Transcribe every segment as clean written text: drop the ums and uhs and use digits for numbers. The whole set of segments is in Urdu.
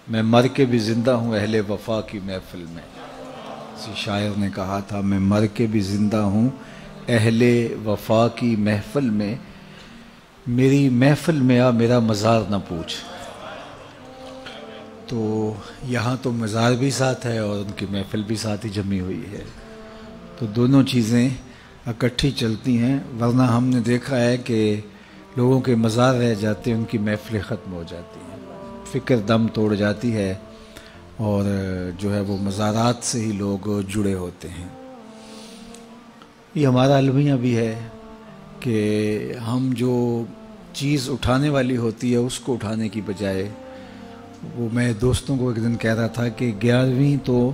میں مر کے بھی زندہ ہوں اہل وفا کی محفل میں. کسی شاعر نے کہا تھا میں مر کے بھی زندہ ہوں اہل وفا کی محفل میں، میری محفل میں آ میرا مزار نہ پوچھ. تو یہاں تو مزار بھی ساتھ ہے اور ان کی محفل بھی ساتھ ہی جمی ہوئی ہے، تو دونوں چیزیں اکٹھی چلتی ہیں. ورنہ ہم نے دیکھا ہے کہ لوگوں کے مزار رہ جاتے ہیں، ان کی محفلیں ختم ہو جاتی ہیں، فکر دم توڑ جاتی ہے اور جو ہے وہ مزارات سے ہی لوگ جڑے ہوتے ہیں. یہ ہمارا المیہ بھی ہے کہ ہم جو چیز اٹھانے والی ہوتی ہے اس کو اٹھانے کی بجائے، وہ میں دوستوں کو ایک دن کہہ رہا تھا کہ 11ویں تو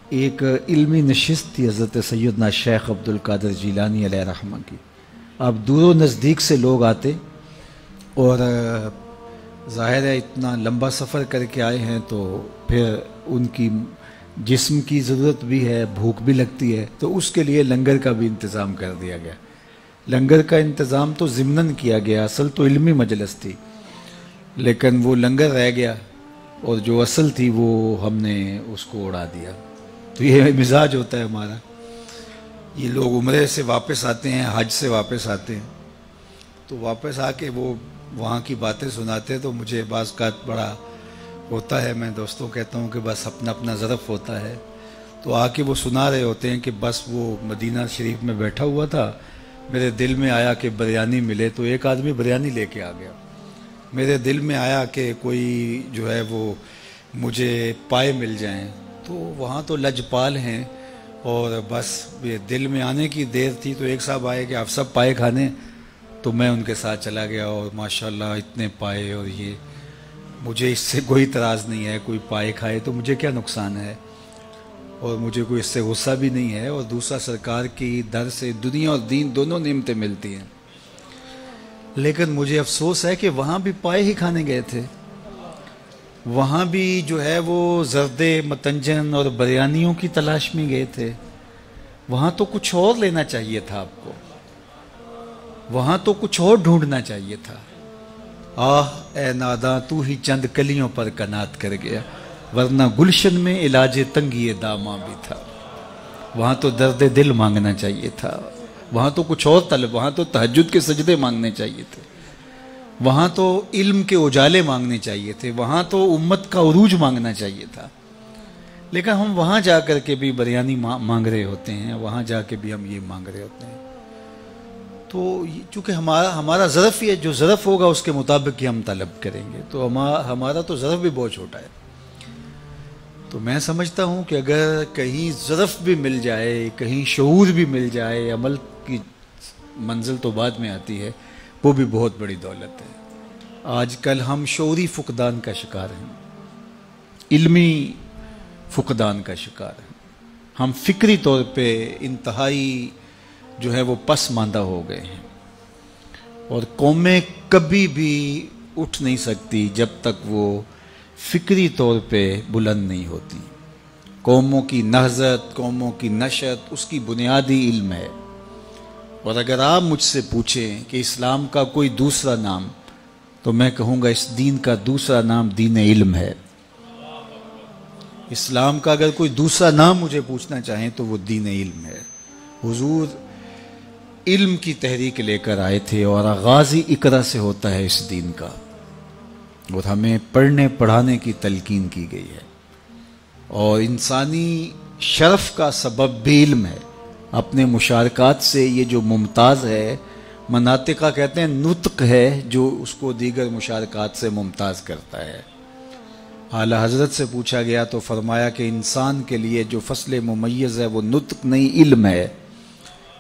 ایک علمی نشست تھی حضرت سیدنا شیخ عبد القادر جیلانی علیہ رحمہ کی. اب دور و نزدیک سے لوگ آتے اور ظاہر ہے اتنا لمبا سفر کر کے آئے ہیں تو پھر ان کی جسم کی ضرورت بھی ہے، بھوک بھی لگتی ہے، تو اس کے لیے لنگر کا بھی انتظام کر دیا گیا. لنگر کا انتظام تو ضمناً کیا گیا، اصل تو علمی مجلس تھی، لیکن وہ لنگر رہ گیا اور جو اصل تھی وہ ہم نے اس کو اڑا دیا. تو یہ مزاج ہوتا ہے ہمارا. یہ لوگ عمرے سے واپس آتے ہیں، حج سے واپس آتے ہیں، تو واپس آ کے وہ وہاں کی باتیں سناتے تو مجھے بعض کا بڑا ہوتا ہے. میں دوستوں کہتا ہوں کہ بس اپنا اپنا ظرف ہوتا ہے. تو آ کے وہ سنا رہے ہوتے ہیں کہ بس وہ مدینہ شریف میں بیٹھا ہوا تھا، میرے دل میں آیا کہ بریانی ملے، تو ایک آدمی بریانی لے کے آ گیا. میرے دل میں آیا کہ کوئی جو ہے وہ مجھے پائے مل جائیں، تو وہاں تو لجپال ہیں اور بس یہ دل میں آنے کی دیر تھی. تو ایک صاحب آئے کہ آپ سب پائے کھانے، تو میں ان کے ساتھ چلا گیا اور ماشاءاللہ اتنے پائے. اور یہ مجھے اس سے کوئی اعتراض نہیں ہے، کوئی پائے کھائے تو مجھے کیا نقصان ہے، اور مجھے کوئی اس سے غصہ بھی نہیں ہے. اور دوسرا سرکار کی در سے دنیا اور دین دونوں نعمتیں ملتی ہیں. لیکن مجھے افسوس ہے کہ وہاں بھی پائے ہی کھانے گئے تھے، وہاں بھی جو ہے وہ زردے متنجن اور بریانیوں کی تلاش میں گئے تھے. وہاں تو کچھ اور لینا چاہیے تھا آپ کو، وہاں تو کچھ اور ڈھونڈنا چاہیے تھا. آہ اے ناداں تو ہی چند کلیوں پر کنات کر گیا، ورنہ گلشن میں علاج تنگی داماں بھی تھا. وہاں تو درد دل مانگنا چاہیے تھا، وہاں تو کچھ اور طلب، وہاں تو تہجد کے سجدے مانگنے چاہیے تھے، وہاں تو علم کے اجالے مانگنے چاہیے تھے، وہاں تو امت کا عروج مانگنا چاہیے تھا. لیکن ہم وہاں جا کر کے بھی بریانی مانگ رہے ہوتے ہیں، وہاں جا کے بھی ہم یہ مانگ رہے ہوتے ہیں. تو چونکہ ہمارا ظرف یہ جو ظرف ہوگا اس کے مطابق ہی ہم طلب کریں گے، تو ہمارا تو ظرف بھی بہت چھوٹا ہے. تو میں سمجھتا ہوں کہ اگر کہیں ظرف بھی مل جائے، کہیں شعور بھی مل جائے، عمل کی منزل تو بعد میں آتی ہے، وہ بھی بہت بڑی دولت ہے. آج کل ہم شعوری فقدان کا شکار ہیں، علمی فقدان کا شکار ہیں. ہم فکری طور پہ انتہائی جو ہے وہ پس ماندہ ہو گئے ہیں، اور قومیں کبھی بھی اٹھ نہیں سکتی جب تک وہ فکری طور پہ بلند نہیں ہوتی. قوموں کی نہضت، قوموں کی نشت، اس کی بنیادی علم ہے. اور اگر آپ مجھ سے پوچھیں کہ اسلام کا کوئی دوسرا نام، تو میں کہوں گا اس دین کا دوسرا نام دین علم ہے. اسلام کا اگر کوئی دوسرا نام مجھے پوچھنا چاہیں تو وہ دین علم ہے. حضور علم کی تحریک لے کر آئے تھے اور آغاز ہی اقرا سے ہوتا ہے اس دین کا، اور ہمیں پڑھنے پڑھانے کی تلقین کی گئی ہے. اور انسانی شرف کا سبب بھی علم ہے. اپنے مشارکات سے یہ جو ممتاز ہے، مناطقہ کہتے ہیں نطق ہے جو اس کو دیگر مشارکات سے ممتاز کرتا ہے. اعلی حضرت سے پوچھا گیا تو فرمایا کہ انسان کے لیے جو فصل ممیز ہے وہ نطق نہیں علم ہے.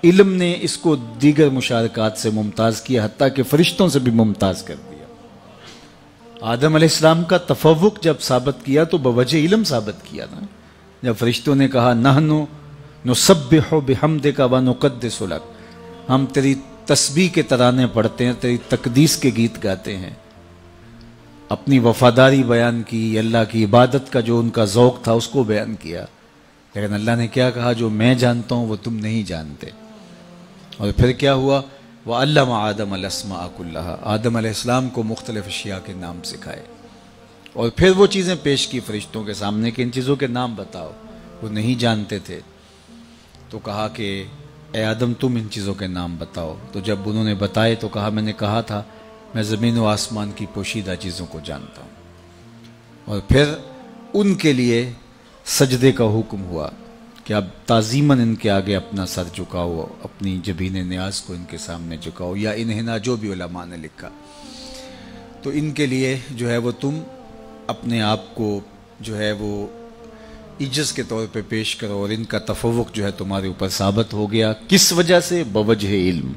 علم نے اس کو دیگر مشارکات سے ممتاز کیا، حتیٰ کہ فرشتوں سے بھی ممتاز کر دیا. آدم علیہ السلام کا تفوق جب ثابت کیا تو بوجہ علم ثابت کیا نا. جب فرشتوں نے کہا نحنو نسبح بحمدک ونقدس لک، ہم تیری تسبیح کے ترانے پڑھتے ہیں، تیری تقدیس کے گیت گاتے ہیں، اپنی وفاداری بیان کی، اللہ کی عبادت کا جو ان کا ذوق تھا اس کو بیان کیا. لیکن اللہ نے کیا کہا؟ جو میں جانتا ہوں وہ تم نہیں جانتے. اور پھر کیا ہوا؟ وَعَلَّمَ آدَمَ الْأَسْمَاءَ كُلَّهَا، آدم علیہ السلام کو مختلف اشیاء کے نام سکھائے. اور پھر وہ چیزیں پیش کی فرشتوں کے سامنے کہ ان چیزوں کے نام بتاؤ. وہ نہیں جانتے تھے تو کہا کہ اے آدم تم ان چیزوں کے نام بتاؤ. تو جب انہوں نے بتائے تو کہا میں نے کہا تھا میں زمین و آسمان کی پوشیدہ چیزوں کو جانتا ہوں. اور پھر ان کے لیے سجدے کا حکم ہوا کہ اب تعظیماً ان کے آگے اپنا سر جھکاؤ، اپنی جبین نیاز کو ان کے سامنے جھکاؤ، یا انہنا جو بھی علماء نے لکھا. تو ان کے لیے جو ہے وہ تم اپنے آپ کو جو ہے وہ عجز کے طور پہ پیش کرو، اور ان کا تفوق جو ہے تمہارے اوپر ثابت ہو گیا. کس وجہ سے؟ بوجہ علم.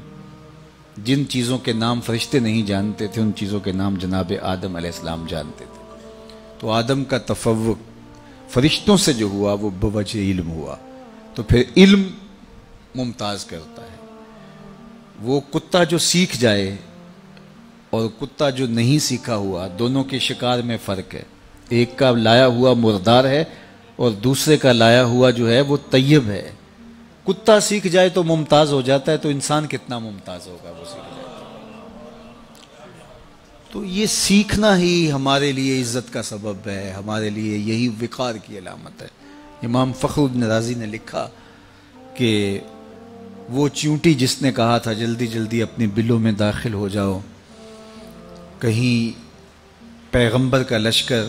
جن چیزوں کے نام فرشتے نہیں جانتے تھے ان چیزوں کے نام جناب آدم علیہ السلام جانتے تھے. تو آدم کا تفوق فرشتوں سے جو ہوا وہ بوجہ علم ہوا. تو پھر علم ممتاز کرتا ہے. وہ کتا جو سیکھ جائے اور کتا جو نہیں سیکھا ہوا، دونوں کے شکار میں فرق ہے. ایک کا لایا ہوا مردار ہے اور دوسرے کا لایا ہوا جو ہے وہ طیب ہے. کتا سیکھ جائے تو ممتاز ہو جاتا ہے، تو انسان کتنا ممتاز ہوگا وہ سیکھ جائے. تو یہ سیکھنا ہی ہمارے لیے عزت کا سبب ہے، ہمارے لیے یہی وقار کی علامت ہے. امام فخر الدین رازی نے لکھا کہ وہ چیونٹی جس نے کہا تھا جلدی جلدی اپنی بلوں میں داخل ہو جاؤ، کہیں پیغمبر کا لشکر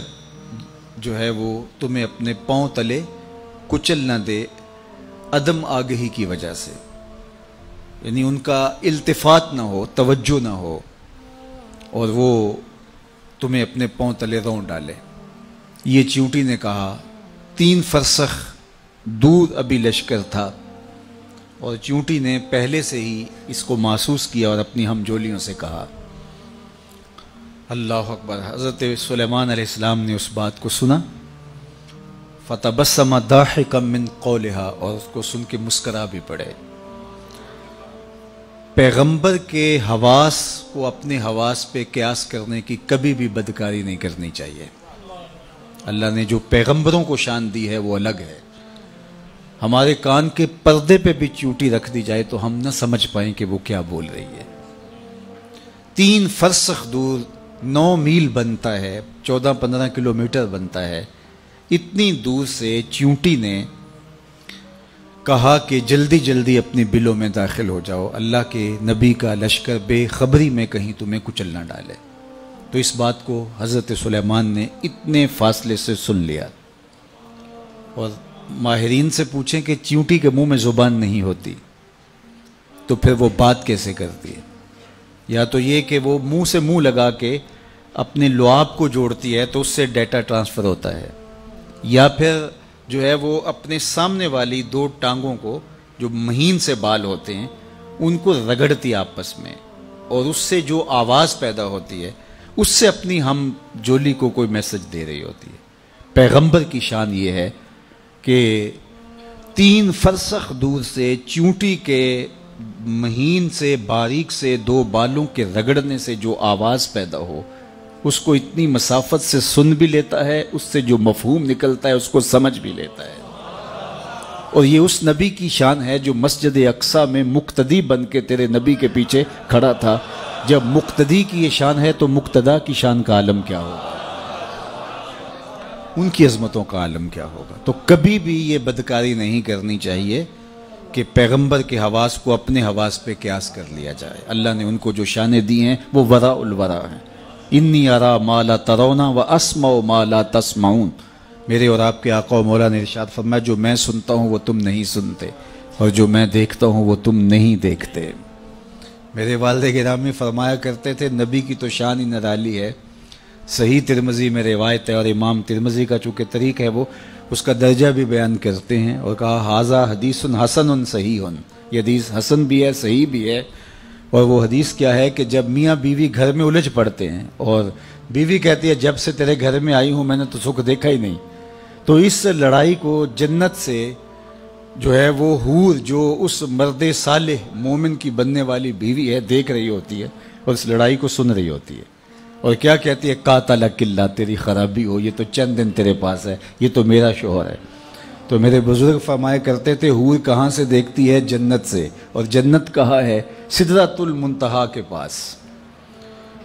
جو ہے وہ تمہیں اپنے پاؤں تلے کچل نہ دے عدم آگہی کی وجہ سے، یعنی ان کا التفات نہ ہو، توجہ نہ ہو، اور وہ تمہیں اپنے پاؤں تلے رون ڈالے. یہ چیونٹی نے کہا. 3 فرسخ دور ابھی لشکر تھا اور چیونٹی نے پہلے سے ہی اس کو محسوس کیا اور اپنی ہم جولیوں سے کہا. اللہ اکبر. حضرت سلیمان علیہ السلام نے اس بات کو سنا. فتبسم ضاحکا من قولها، اور اس کو سن کے مسکرا بھی پڑے. پیغمبر کے حواس کو اپنے حواس پہ قیاس کرنے کی کبھی بھی بدکاری نہیں کرنی چاہیے. اللہ نے جو پیغمبروں کو شان دی ہے وہ الگ ہے. ہمارے کان کے پردے پہ بھی چیونٹی رکھ دی جائے تو ہم نہ سمجھ پائیں کہ وہ کیا بول رہی ہے. 3 فرسخ دور 9 میل بنتا ہے، 14-15 کلومیٹر بنتا ہے. اتنی دور سے چیونٹی نے کہا کہ جلدی جلدی اپنی بلوں میں داخل ہو جاؤ، اللہ کے نبی کا لشکر بے خبری میں کہیں تمہیں کچل نہ ڈالے. تو اس بات کو حضرت سلیمان نے اتنے فاصلے سے سن لیا. اور ماہرین سے پوچھیں کہ چیونٹی کے منہ میں زبان نہیں ہوتی تو پھر وہ بات کیسے کرتی ہے؟ یا تو یہ کہ وہ منہ سے منہ لگا کے اپنے لعاب کو جوڑتی ہے تو اس سے ڈیٹا ٹرانسفر ہوتا ہے، یا پھر جو ہے وہ اپنے سامنے والی 2 ٹانگوں کو جو مہین سے بال ہوتے ہیں ان کو رگڑتی آپس میں، اور اس سے جو آواز پیدا ہوتی ہے اس سے اپنی ہم جولی کو کوئی میسج دے رہی ہوتی ہے. پیغمبر کی شان یہ ہے کہ 3 فرسخ دور سے چیونٹی کے مہین سے باریک سے 2 بالوں کے رگڑنے سے جو آواز پیدا ہو اس کو اتنی مسافت سے سن بھی لیتا ہے، اس سے جو مفہوم نکلتا ہے اس کو سمجھ بھی لیتا ہے. اور یہ اس نبی کی شان ہے جو مسجد اقصی میں مقتدی بن کے تیرے نبی کے پیچھے کھڑا تھا. جب مقتدی کی یہ شان ہے تو مقتدا کی شان کا عالم کیا ہوگا، ان کی عظمتوں کا عالم کیا ہوگا. تو کبھی بھی یہ بدکاری نہیں کرنی چاہیے کہ پیغمبر کے حواس کو اپنے حواس پہ قیاس کر لیا جائے. اللہ نے ان کو جو شانیں دی ہیں وہ وراء الورا ہیں. انی ارا ما لا ترون و اسمع ما لا تسمعون. میرے اور آپ کے آقا و مولا نے ارشاد فرمایا جو میں سنتا ہوں وہ تم نہیں سنتے، اور جو میں دیکھتا ہوں وہ تم نہیں دیکھتے. میرے والد گرامی فرمایا کرتے تھے نبی کی تو شان ہی نرالی ہے. صحیح ترمذی میں روایت ہے، اور امام ترمذی کا چونکہ طریق ہے وہ اس کا درجہ بھی بیان کرتے ہیں، اور کہا ھذا حدیث حسن صحیح. یہ حدیث حسن بھی ہے، صحیح بھی ہے. اور وہ حدیث کیا ہے کہ جب میاں بیوی گھر میں الجھ پڑتے ہیں اور بیوی کہتی ہے جب سے تیرے گھر میں آئی ہوں میں نے تو سکھ دیکھا ہی نہیں، تو اس لڑائی کو جنت سے جو ہے وہ حور جو اس مرد صالح مومن کی بننے والی بیوی ہے دیکھ رہی ہوتی ہے اور اس لڑائی کو سن رہی ہوتی ہے، اور کیا کہتی ہے قاتلک اللہ، تیری خرابی ہو، یہ تو چند دن تیرے پاس ہے، یہ تو میرا شوہر ہے. تو میرے بزرگ فرمایا کرتے تھے حور کہاں سے دیکھتی ہے؟ جنت سے. اور جنت کہاں ہے؟ سدرۃ المنتہا کے پاس.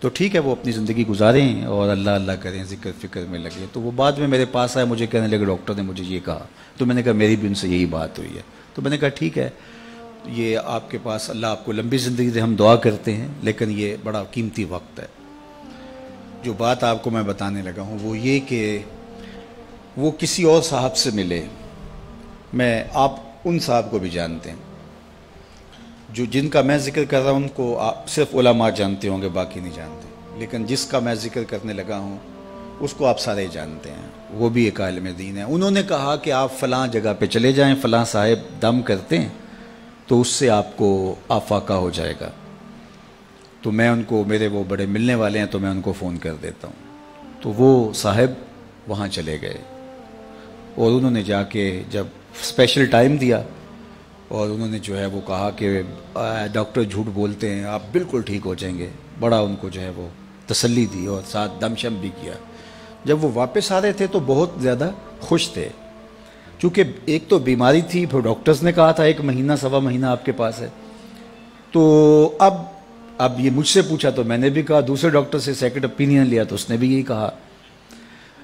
تو ٹھیک ہے وہ اپنی زندگی گزاریں اور اللہ اللہ کریں، ذکر فکر میں لگے۔ تو وہ بعد میں میرے پاس آئے، مجھے کہنے لگے ڈاکٹر نے مجھے یہ کہا، تو میں نے کہا میری بھی ان سے یہی بات ہوئی ہے۔ تو میں نے کہا ٹھیک ہے، یہ آپ کے پاس اللہ آپ کو لمبی زندگی دے، ہم دعا کرتے ہیں، لیکن یہ بڑا قیمتی وقت ہے۔ جو بات آپ کو میں بتانے لگا ہوں وہ یہ کہ وہ کسی اور صاحب سے ملے، آپ ان صاحب کو بھی جانتے ہیں جو جن کا میں ذکر کر رہا ہوں، ان کو آپ صرف علماء جانتے ہوں گے، باقی نہیں جانتے، لیکن جس کا میں ذکر کرنے لگا ہوں اس کو آپ سارے جانتے ہیں، وہ بھی ایک عالم دین ہے۔ انہوں نے کہا کہ آپ فلاں جگہ پہ چلے جائیں، فلاں صاحب دم کرتے ہیں تو اس سے آپ کو آفاقہ ہو جائے گا۔ تو میں ان کو، میرے وہ بڑے ملنے والے ہیں تو میں ان کو فون کر دیتا ہوں۔ تو وہ صاحب وہاں چلے گئے اور انہوں نے جا کے جب اسپیشل ٹائم دیا اور انہوں نے جو ہے وہ کہا کہ ڈاکٹر جھوٹ بولتے ہیں، آپ بالکل ٹھیک ہو جائیں گے، بڑا ان کو جو ہے وہ تسلی دی اور ساتھ دم شم بھی کیا۔ جب وہ واپس آ رہے تھے تو بہت زیادہ خوش تھے، چونکہ ایک تو بیماری تھی، پھر ڈاکٹرز نے کہا تھا 1 مہینہ سوا مہینہ آپ کے پاس ہے۔ تو اب یہ مجھ سے پوچھا تو میں نے بھی کہا، دوسرے ڈاکٹر سے سیکنڈ اوپینین لیا تو اس نے بھی یہی کہا،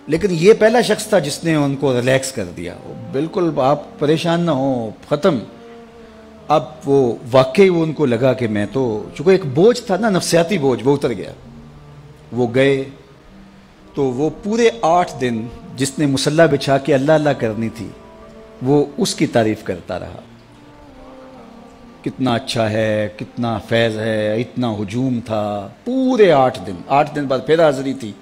لیکن یہ پہلا شخص تھا جس نے ان کو ریلیکس کر دیا، بالکل آپ پریشان نہ ہوں، ختم۔ اب وہ واقعی وہ ان کو لگا کہ میں تو، چونکہ ایک بوجھ تھا نا، نفسیاتی بوجھ، وہ اتر گیا۔ وہ گئے تو وہ پورے 8 دن جس نے مصلی بچھا کے اللہ اللہ کرنی تھی وہ اس کی تعریف کرتا رہا، کتنا اچھا ہے، کتنا فیض ہے، اتنا ہجوم تھا، پورے 8 دن بعد پھر حاضری تھی،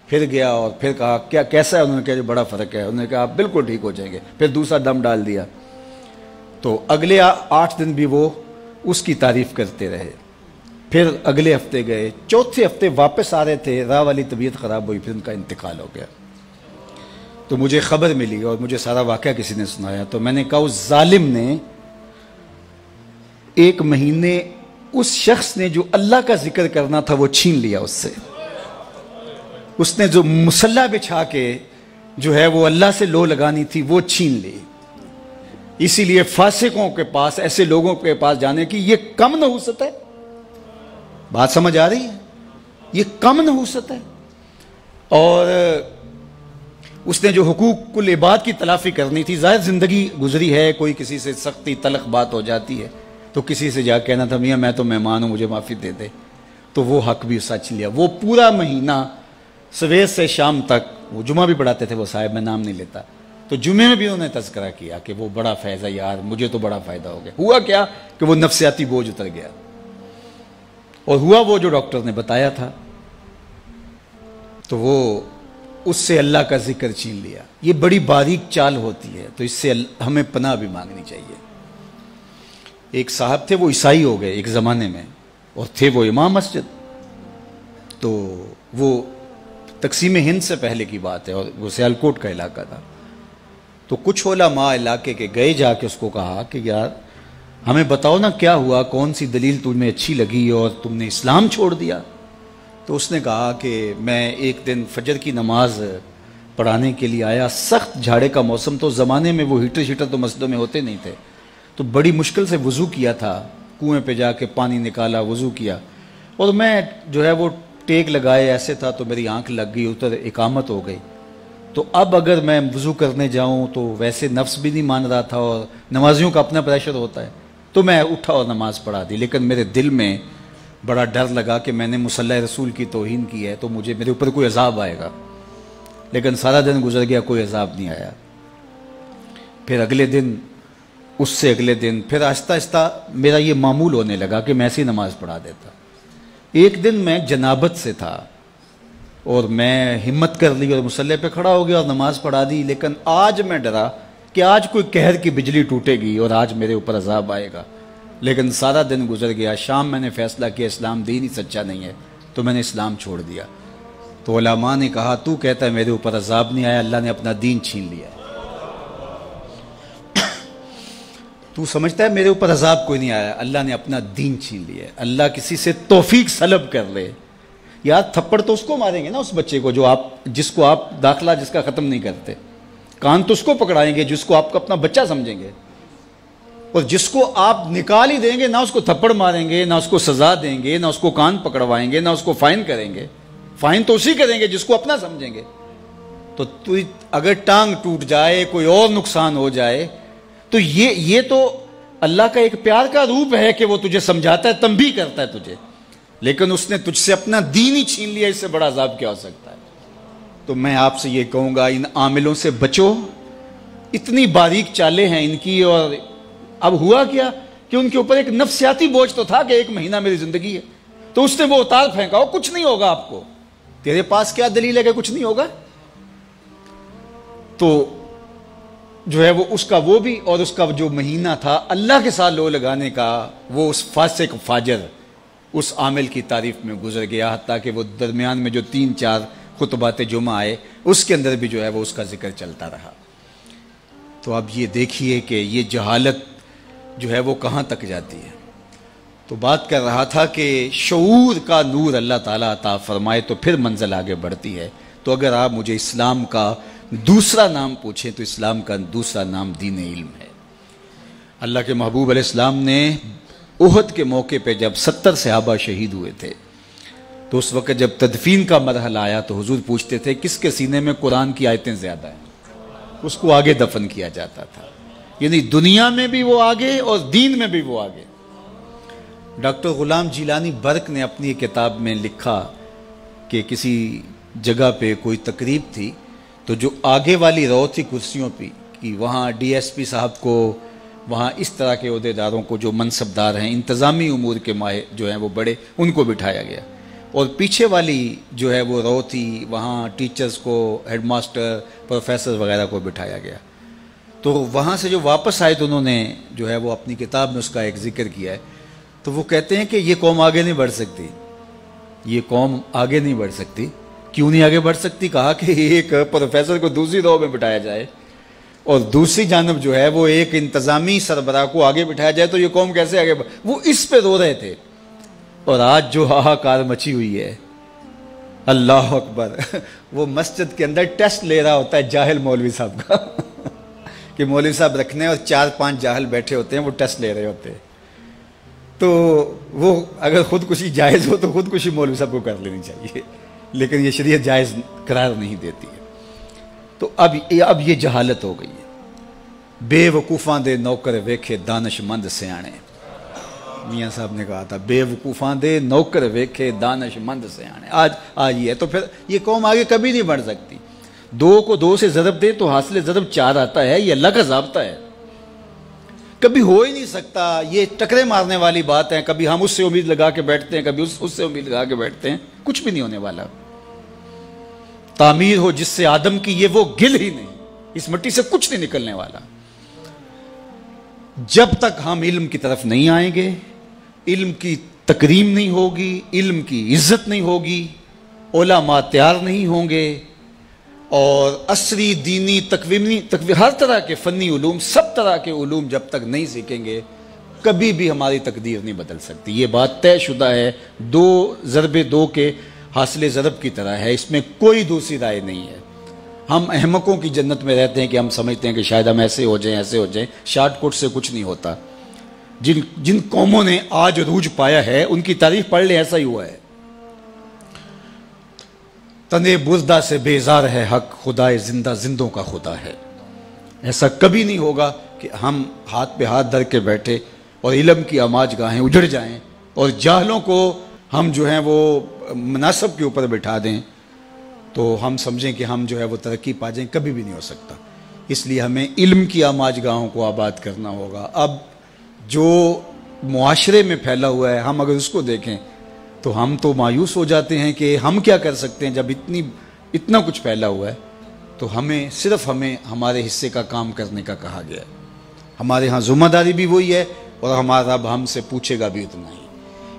پھر گیا اور پھر کہا کیا کیسا ہے، انہوں نے کہا بڑا فرق ہے، انہوں نے کہا آپ بالکل ٹھیک ہو جائیں گے، پھر دوسرا دم ڈال دیا۔ تو اگلے 8 دن بھی وہ اس کی تعریف کرتے رہے۔ پھر اگلے ہفتے گئے، چوتھے ہفتے واپس آ رہے تھے، راہ والی طبیعت خراب ہوئی، پھر ان کا انتقال ہو گیا۔ تو مجھے خبر ملی اور مجھے سارا واقعہ کسی نے سنایا، تو میں نے کہا اس ظالم نے 1 مہینے اس شخص نے جو اللہ کا ذکر کرنا تھا وہ چھین لیا اس سے، اس نے جو مصلی بچھا کے جو ہے وہ اللہ سے لو لگانی تھی وہ چھین لی۔ اسی لیے فاسقوں کے پاس، ایسے لوگوں کے پاس جانے کی یہ کم نحوست ہے، بات سمجھ آ رہی ہے، یہ کم نحوست ہے۔ اور اس نے جو حقوق العباد کی تلافی کرنی تھی، ظاہر زندگی گزری ہے، کوئی کسی سے سختی تلخ بات ہو جاتی ہے تو کسی سے جا کہنا تھا میاں میں تو مہمان ہوں مجھے معافی دے دے، تو وہ حق بھی سچ لیا۔ وہ پورا مہینہ صبح سے شام تک، وہ جمعہ بھی پڑھاتے تھے وہ صاحب، میں نام نہیں لیتا، تو جمعے میں بھی انہوں نے تذکرہ کیا کہ وہ بڑا فیض ہے یار، مجھے تو بڑا فائدہ ہو گیا۔ ہوا کیا کہ وہ نفسیاتی بوجھ اتر گیا، اور ہوا وہ جو ڈاکٹر نے بتایا تھا، تو وہ اس سے اللہ کا ذکر چھین لیا۔ یہ بڑی باریک چال ہوتی ہے، تو اس سے ہمیں پناہ بھی مانگنی چاہیے۔ ایک صاحب تھے، وہ عیسائی ہو گئے ایک زمانے میں، اور تھے وہ امام مسجد، تو وہ تقسیم ہند سے پہلے کی بات ہے اور وہ سیالکوٹ کا علاقہ تھا۔ تو کچھ علماء علاقے کے گئے، جا کے اس کو کہا کہ یار ہمیں بتاؤ نا کیا ہوا، کون سی دلیل تمہیں اچھی لگی اور تم نے اسلام چھوڑ دیا۔ تو اس نے کہا کہ میں ایک دن فجر کی نماز پڑھانے کے لیے آیا، سخت جھاڑے کا موسم، تو زمانے میں وہ ہیٹر شیٹر تو مسجدوں میں ہوتے نہیں تھے، تو بڑی مشکل سے وضو کیا تھا، کنویں پہ جا کے پانی نکالا، وضو کیا، اور میں جو ہے وہ ٹیک لگائے ایسے تھا تو میری آنکھ لگ گئی، ادھر اقامت ہو گئی۔ تو اب اگر میں وضو کرنے جاؤں تو ویسے نفس بھی نہیں مان رہا تھا اور نمازیوں کا اپنا پریشر ہوتا ہے، تو میں اٹھا اور نماز پڑھا دی، لیکن میرے دل میں بڑا ڈر لگا کہ میں نے مصلی رسول کی توہین کی ہے تو میرے اوپر کوئی عذاب آئے گا، لیکن سارا دن گزر گیا، کوئی عذاب نہیں آیا۔ پھر اگلے دن، اس سے اگلے دن، پھر آہستہ آہستہ میرا یہ معمول ہونے لگا کہ میں ایسی نماز پڑھا دیتا۔ ایک دن میں جنابت سے تھا اور میں ہمت کر لی اور مصلی پہ کھڑا ہو گیا اور نماز پڑھا دی، لیکن آج میں ڈرا کہ آج کوئی قہر کی بجلی ٹوٹے گی اور آج میرے اوپر عذاب آئے گا، لیکن سارا دن گزر گیا۔ شام میں نے فیصلہ کیا اسلام دین ہی سچا نہیں ہے، تو میں نے اسلام چھوڑ دیا۔ تو علماء نے کہا تو کہتا ہے میرے اوپر عذاب نہیں آیا، اللہ نے اپنا دین چھین لیا ہے۔ تو سمجھتا ہے میرے اوپر عذاب کوئی نہیں آیا، اللہ نے اپنا دین چھین لیا ہے۔ اللہ کسی سے توفیق سلب کر لے، یار تھپڑ تو اس کو ماریں گے نا، اس بچے کو جس کو آپ داخلہ جس کا ختم نہیں کرتے، کان تو اس کو پکڑائیں گے جس کو آپ کا اپنا بچہ سمجھیں گے، اور جس کو آپ نکال ہی دیں گے، نہ اس کو تھپڑ ماریں گے، نہ اس کو سزا دیں گے، نہ اس کو کان پکڑوائیں گے، نہ اس کو فائن کریں گے. فائن تو اسی کریں گے جس کو اپنا سمجھیں گے. تو اگر ٹانگ ٹوٹ جائے، کوئی اور نقصان ہو جائے، تو یہ تو اللہ کا ایک پیار کا روپ ہے کہ وہ تجھے سمجھاتا ہے، تنبیہ کرتا ہے تجھے، لیکن اس نے تجھ سے اپنا دین ہی چھین لیا. اس سے بڑا عذاب کیا ہو سکتا ہے؟ تو میں آپ سے یہ کہوں گا، ان عاملوں سے بچو. اتنی باریک چالیں ہیں ان کی. اور اب ہوا کیا کہ ان کے اوپر ایک نفسیاتی بوجھ تو تھا کہ 1 مہینہ میری زندگی ہے، تو اس نے وہ اتار پھینکا، ہو کچھ نہیں ہوگا آپ کو. تیرے پاس کیا دلیل ہے کہ کچھ نہیں ہوگا؟ تو جو ہے وہ اس کا وہ بھی، اور اس کا جو مہینہ تھا اللہ کے ساتھ لو لگانے کا، وہ اس فاسق فاجر اس عامل کی تعریف میں گزر گیا. حتیٰ کہ وہ درمیان میں جو 3-4 خطبات جمعہ آئے، اس کے اندر بھی جو ہے وہ اس کا ذکر چلتا رہا. تو اب یہ دیکھیے کہ یہ جہالت جو ہے وہ کہاں تک جاتی ہے. تو بات کر رہا تھا کہ شعور کا نور اللہ تعالیٰ عطا فرمائے تو پھر منزل آگے بڑھتی ہے. تو اگر آپ مجھے اسلام کا دوسرا نام پوچھیں تو اسلام کا دوسرا نام دین علم ہے. اللہ کے محبوب علیہ السلام نے احد کے موقع پہ جب 70 صحابہ شہید ہوئے تھے، تو اس وقت جب تدفین کا مرحلہ آیا تو حضور پوچھتے تھے کس کے سینے میں قرآن کی آیتیں زیادہ ہیں، اس کو آگے دفن کیا جاتا تھا. یعنی دنیا میں بھی وہ آگے اور دین میں بھی وہ آگے. ڈاکٹر غلام جیلانی برق نے اپنی ایک کتاب میں لکھا کہ کسی جگہ پہ کوئی تقریب تھی، تو جو آگے والی رو تھی کرسیوں پہ کہ وہاں ڈی ایس پی صاحب کو، وہاں اس طرح کے عہدیداروں کو جو منصبدار ہیں، انتظامی امور کے ماہر جو ہیں وہ بڑے، ان کو بٹھایا گیا. اور پیچھے والی جو ہے وہ رو تھی، وہاں ٹیچرز کو، ہیڈ ماسٹر، پروفیسر وغیرہ کو بٹھایا گیا. تو وہاں سے جو واپس آئے تو انہوں نے جو ہے وہ اپنی کتاب میں اس کا ایک ذکر کیا ہے. تو وہ کہتے ہیں کہ یہ قوم آگے نہیں بڑھ سکتی، یہ قوم آگے نہیں بڑھ سکتی. کیوں نہیں آگے بڑھ سکتی؟ کہا کہ ایک پروفیسر کو دوسری رو میں بٹھایا جائے اور دوسری جانب جو ہے وہ ایک انتظامی سربراہ کو آگے بٹھایا جائے تو یہ قوم کیسے آگے بڑھ. وہ اس پہ رو رہے تھے. اور آج جو ہاہاکار مچی ہوئی ہے، اللہ اکبر، وہ مسجد کے اندر ٹیسٹ لے رہا ہوتا ہے جاہل مولوی صاحب کا کہ مولوی صاحب رکھنے اور 4-5 جاہل بیٹھے ہوتے ہیں، وہ ٹیسٹ لے رہے ہوتے ہیں. تو وہ اگر خودکشی جائز ہو تو خودکشی مولوی صاحب کو کر لینی چاہیے، لیکن یہ شریعت جائز قرار نہیں دیتی ہے. تو اب یہ جہالت ہو گئی ہے. بے وقوفاں دے نوکر ویکھے دانش مند سیانے، میاں صاحب نے کہا تھا بے وقوفاں دے نوکر ویکھے دانش مند سیانے. آج یہ تو پھر یہ قوم آگے کبھی نہیں بڑھ سکتی. 2 کو 2 سے ضرب دے تو حاصل ضرب 4 آتا ہے. یہ اللہ کا ضابطہ ہے، کبھی ہو ہی نہیں سکتا. یہ ٹکرے مارنے والی بات ہے. کبھی ہم اس سے امید لگا کے بیٹھتے ہیں، کبھی اس سے امید لگا کے بیٹھتے ہیں. کچھ بھی نہیں ہونے والا. تعمیر ہو جس سے آدم کی، یہ وہ گل ہی نہیں. اس مٹی سے کچھ نہیں نکلنے والا. جب تک ہم علم کی طرف نہیں آئیں گے، علم کی تکریم نہیں ہوگی، علم کی عزت نہیں ہوگی، علماء تیار نہیں ہوں گے، اور عصری دینی تکوینی ہر طرح کے فنی علوم، سب طرح کے علوم جب تک نہیں سیکھیں گے، کبھی بھی ہماری تقدیر نہیں بدل سکتی. یہ بات طے شدہ ہے. 2 ضرب 2 کے حاصل ضرب کی طرح ہے. اس میں کوئی دوسری رائے نہیں ہے. ہم احمقوں کی جنت میں رہتے ہیں کہ ہم سمجھتے ہیں کہ شاید ہم ایسے ہو جائیں، ایسے ہو جائیں. شارٹ کٹ سے کچھ نہیں ہوتا. جن قوموں نے آج عروج پایا ہے ان کی تاریخ پڑھ لیں، ایسا ہی ہوا ہے. تنے بردہ سے بیزار ہے حق، خدائے زندہ زندوں کا خدا ہے. ایسا کبھی نہیں ہوگا کہ ہم ہاتھ پہ ہاتھ دھر کے بیٹھے اور علم کی آماج گاہیں اجڑ جائیں اور جاہلوں کو ہم جو ہیں وہ مناصب کے اوپر بٹھا دیں تو ہم سمجھیں کہ ہم جو ہے وہ ترقی پا جائیں. کبھی بھی نہیں ہو سکتا. اس لیے ہمیں علم کی آماج گاہوں کو آباد کرنا ہوگا. اب جو معاشرے میں پھیلا ہوا ہے، ہم اگر اس کو دیکھیں تو ہم تو مایوس ہو جاتے ہیں کہ ہم کیا کر سکتے ہیں. جب اتنا کچھ پھیلا ہوا ہے تو صرف ہمیں ہمارے حصے کا کام کرنے کا کہا گیا ہے. ہمارے ہاں ذمہ داری بھی وہی ہے اور ہمارا رب ہم سے پوچھے گا بھی اتنا ہی.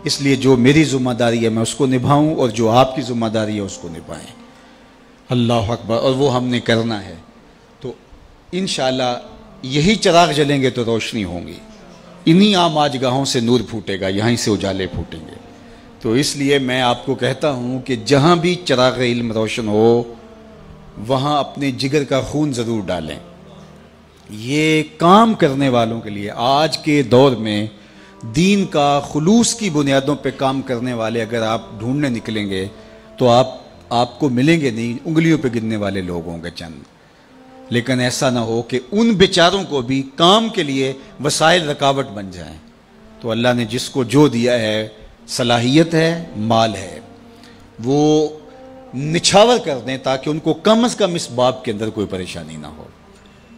اس لیے جو میری ذمہ داری ہے میں اس کو نبھاؤں اور جو آپ کی ذمہ داری ہے اس کو نبھائیں. اللہ اکبر. اور وہ ہم نے کرنا ہے. تو انشاءاللہ یہی چراغ جلیں گے تو روشنی ہوں گی. انہی عام آج گاہوں سے نور پھوٹے گا، یہیں سے اجالے پھوٹیں گے. تو اس لیے میں آپ کو کہتا ہوں کہ جہاں بھی چراغ علم روشن ہو وہاں اپنے جگر کا خون ضرور ڈالیں. یہ کام کرنے والوں کے لیے آج کے دور میں دین کا خلوص کی بنیادوں پہ کام کرنے والے اگر آپ ڈھونڈنے نکلیں گے تو آپ کو ملیں گے نہیں، انگلیوں پہ گننے والے لوگ ہوں گے چند. لیکن ایسا نہ ہو کہ ان بیچاروں کو بھی کام کے لیے وسائل رکاوٹ بن جائیں. تو اللہ نے جس کو جو دیا ہے، صلاحیت ہے، مال ہے، وہ نچھاور کر دیں تاکہ ان کو کم از کم اس باب کے اندر کوئی پریشانی نہ ہو.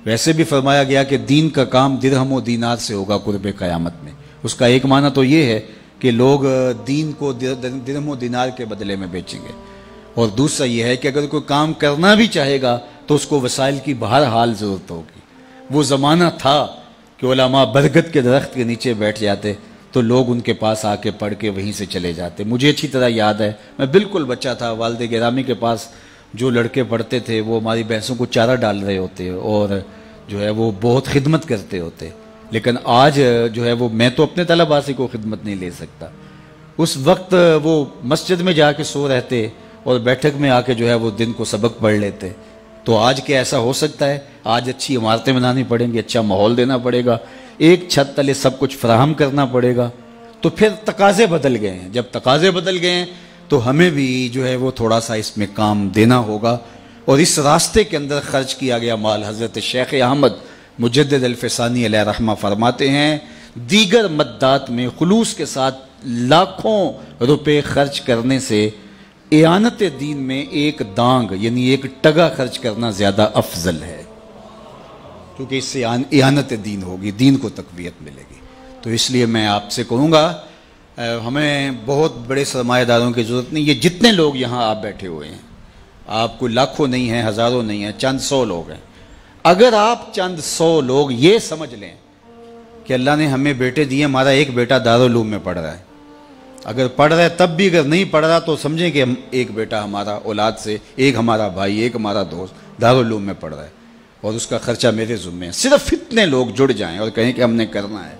ویسے بھی فرمایا گیا کہ دین کا کام درہم و دینار سے ہوگا قرب قیامت میں. اس کا ایک معنی تو یہ ہے کہ لوگ دین کو درہم و دینار کے بدلے میں بیچیں گے، اور دوسرا یہ ہے کہ اگر کوئی کام کرنا بھی چاہے گا تو اس کو وسائل کی بہرحال ضرورت ہوگی. وہ زمانہ تھا کہ علماء برگد کے درخت کے نیچے بیٹھ جاتے تو لوگ ان کے پاس آ کے پڑھ کے وہیں سے چلے جاتے. مجھے اچھی طرح یاد ہے، میں بالکل بچہ تھا، والد گرامی کے پاس جو لڑکے پڑھتے تھے وہ ہماری بھینسوں کو چارہ ڈال رہے ہوتے اور جو ہے وہ بہت خدمت کرتے ہوتے. لیکن آج جو ہے وہ میں تو اپنے طلباء سے کوئی خدمت نہیں لے سکتا. اس وقت وہ مسجد میں جا کے سو رہتے اور بیٹھک میں آ کے جو ہے وہ دن کو سبق پڑھ لیتے. تو آج کیا ایسا ہو سکتا ہے؟ آج اچھی عمارتیں بنانی پڑیں گی، اچھا ماحول دینا پڑے گا، ایک چھت تلے سب کچھ فراہم کرنا پڑے گا. تو پھر تقاضے بدل گئے ہیں. جب تقاضے بدل گئے ہیں تو ہمیں بھی جو ہے وہ تھوڑا سا اس میں کام دینا ہوگا، اور اس راستے کے اندر خرچ کیا گیا مال. حضرت شیخ احمد مجدد الفسانی علیہ رحمہ فرماتے ہیں دیگر مدات میں خلوص کے ساتھ لاکھوں روپے خرچ کرنے سے اعانت دین میں ایک دانگ یعنی ایک ٹگا خرچ کرنا زیادہ افضل ہے، کیونکہ اس سے اعانت دین ہوگی، دین کو تقویت ملے گی. تو اس لیے میں آپ سے کہوں گا ہمیں بہت بڑے سرمایہ داروں کی ضرورت نہیں. یہ جتنے لوگ یہاں آپ بیٹھے ہوئے ہیں، آپ کو لاکھوں نہیں ہیں، ہزاروں نہیں ہیں، چند سو لوگ ہیں. اگر آپ چند سو لوگ یہ سمجھ لیں کہ اللہ نے ہمیں بیٹے دیے، ہمارا ایک بیٹا دارالعلوم میں پڑھ رہا ہے، اگر پڑھ رہا ہے تب بھی اگر نہیں پڑھ رہا تو سمجھیں کہ ایک بیٹا ہمارا اولاد سے، ایک ہمارا بھائی، ایک ہمارا دوست دارالعلوم میں پڑھ رہا ہے اور اس کا خرچہ میرے ذمہ ہے. صرف اتنے لوگ جڑ جائیں اور کہیں کہ ہم نے کرنا ہے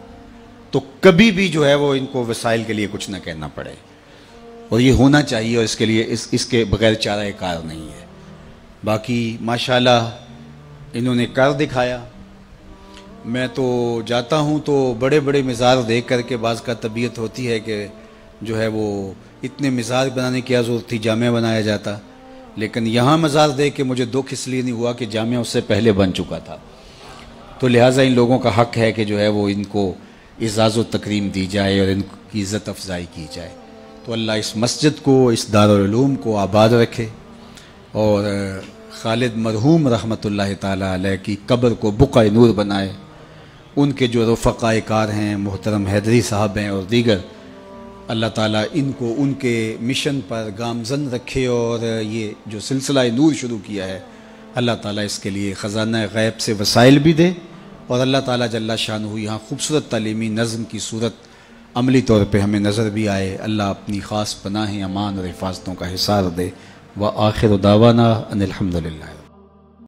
تو کبھی بھی جو ہے وہ ان کو وسائل کے لیے کچھ نہ کہنا پڑے. اور یہ ہونا چاہیے، اور اس کے لیے اس کے بغیر چارہ کار نہیں ہے. باقی ماشاءاللہ انہوں نے کر دکھایا. میں تو جاتا ہوں تو بڑے بڑے مزار دیکھ کر کے بعض کا طبیعت ہوتی ہے کہ جو ہے وہ اتنے مزار بنانے کی ضرورت تھی، جامعہ بنایا جاتا. لیکن یہاں مزار دیکھ کے مجھے دکھ اس لیے نہیں ہوا کہ جامعہ اس سے پہلے بن چکا تھا. تو لہٰذا ان لوگوں کا حق ہے کہ جو ہے وہ ان کو اعزاز و تکریم دی جائے اور ان کی عزت افزائی کی جائے. تو اللہ اس مسجد کو، اس دارالعلوم کو آباد رکھے، اور خالد مرحوم رحمۃ اللہ تعالیٰ علیہ کی قبر کو بقعہ نور بنائے. ان کے جو رفقائے کار ہیں، محترم حیدری صاحب ہیں اور دیگر، اللہ تعالیٰ ان کو ان کے مشن پر گامزن رکھے، اور یہ جو سلسلہ نور شروع کیا ہے اللہ تعالیٰ اس کے لیے خزانہ غیب سے وسائل بھی دے، اور اللہ تعالیٰ جل شانہ یہاں خوبصورت تعلیمی نظم کی صورت عملی طور پہ ہمیں نظر بھی آئے. اللہ اپنی خاص پناہ امان اور حفاظتوں کا حصار دے. وآخر دعوانا ان الحمدللہ.